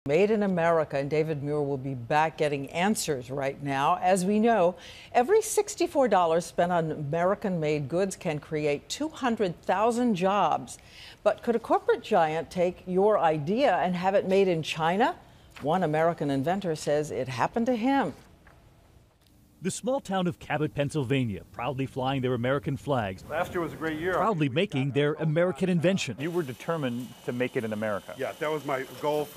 Made in America, and David Muir will be back getting answers right now. As we know, every $64 spent on American-made goods can create 200,000 jobs. But could a corporate giant take your idea and have it made in China? One American inventor says it happened to him. The small town of Cabot, Pennsylvania, proudly flying their American flags. Last year was a great year. Proudly making their American invention. You were determined to make it in America. Yeah, that was my goal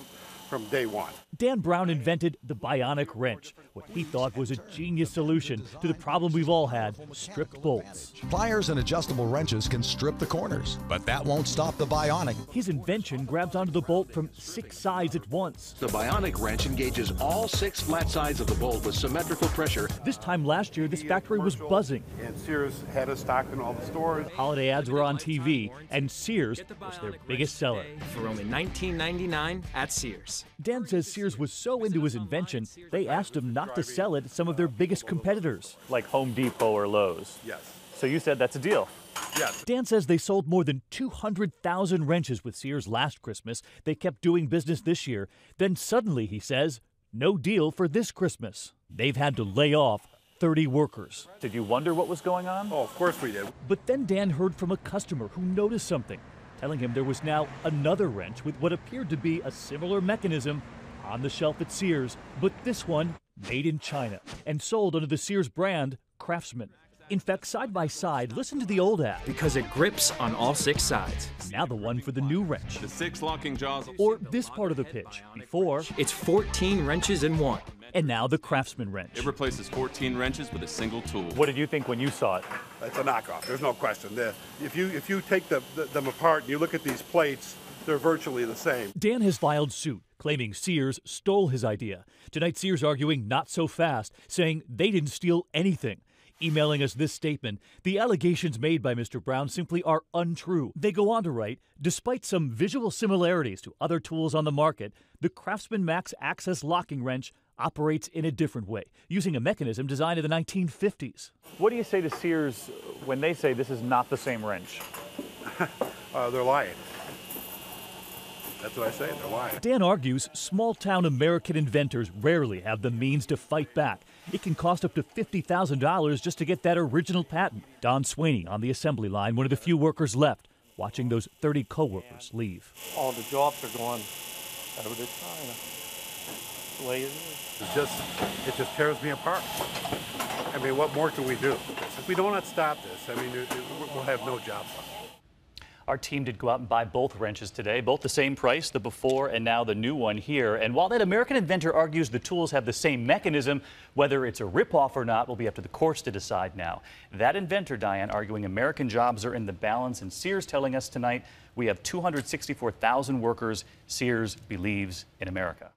from day one. Dan Brown invented the Bionic wrench, what he thought was a genius solution to the problem we've all had, stripped bolts. Pliers and adjustable wrenches can strip the corners, but that won't stop the Bionic. His invention grabs onto the bolt from 6 sides at once. The Bionic wrench engages all 6 flat sides of the bolt with symmetrical pressure. This time last year, this factory was buzzing. And Sears had us stocked in all the stores. Holiday ads were on TV, and Sears was their biggest seller. For only $19.99 at Sears. Dan says Sears was so into his invention, they asked him not to sell it to some of their biggest competitors. Like Home Depot or Lowe's. Yes. So you said that's a deal. Yes. Dan says they sold more than 200,000 wrenches with Sears last Christmas. They kept doing business this year. Then suddenly, he says, no deal for this Christmas. They've had to lay off 30 workers. Did you wonder what was going on? Oh, of course we did. But then Dan heard from a customer who noticed something, telling him there was now another wrench with what appeared to be a similar mechanism on the shelf at Sears, but this one made in China and sold under the Sears brand Craftsman. In fact, side by side, listen to the old ad. Because it grips on all 6 sides. Now the one for the new wrench. The 6 locking jaws. Or this part of the pitch. Before, it's 14 wrenches in one. And now the Craftsman wrench. It replaces 14 wrenches with a single tool. What did you think when you saw it? It's a knockoff. There's no question. If you take them apart and you look at these plates, they're virtually the same. Dan has filed suit, claiming Sears stole his idea. Tonight, Sears arguing not so fast, saying they didn't steal anything. Emailing us this statement, the allegations made by Mr. Brown simply are untrue. They go on to write, despite some visual similarities to other tools on the market, the Craftsman Max Access locking wrench operates in a different way, using a mechanism designed in the 1950s. What do you say to Sears when they say this is not the same wrench? They're lying. That's what I say, they're lying. Dan argues small-town American inventors rarely have the means to fight back. It can cost up to $50,000 just to get that original patent. Don Sweeney on the assembly line, one of the few workers left, watching those 30 co-workers leave. All the jobs are going over to China. That's the way it is. It just tears me apart. I mean, what more can we do? If we do not stop this, I mean, we'll have no jobs left. Our team did go out and buy both wrenches today, both the same price, the before and now the new one here. And while that American inventor argues the tools have the same mechanism, whether it's a ripoff or not will be up to the courts to decide now. That inventor, Diane, arguing American jobs are in the balance, and Sears telling us tonight we have 264,000 workers Sears believes in America.